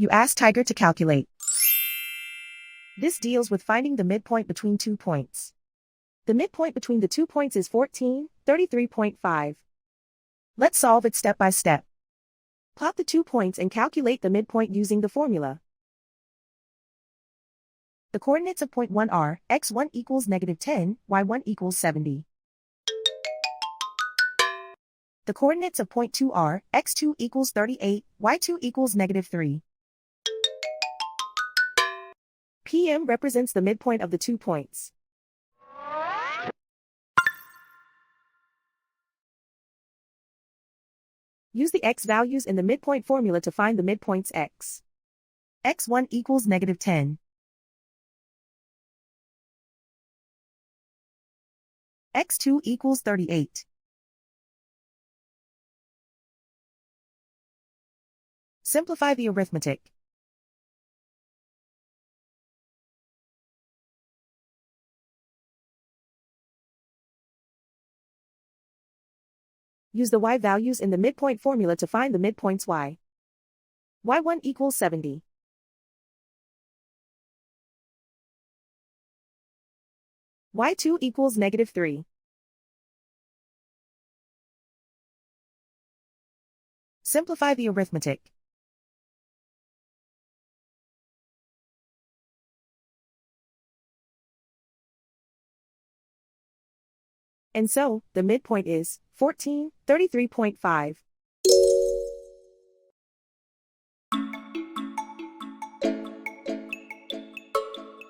You ask Tiger to calculate. This deals with finding the midpoint between 2 points. The midpoint between the 2 points is 1433.5. Let's solve it step by step. Plot the 2 points and calculate the midpoint using the formula. The coordinates of point 1 are x1 equals -10, y1 equals 70. The coordinates of point 2 are x2 equals 38, y2 equals -3. PM represents the midpoint of the 2 points. Use the x values in the midpoint formula to find the midpoints x. x1 equals -10. x2 equals 38. Simplify the arithmetic. Use the y values in the midpoint formula to find the midpoints y. y1 equals 70. y2 equals -3. Simplify the arithmetic. And so, the midpoint is 1433.5.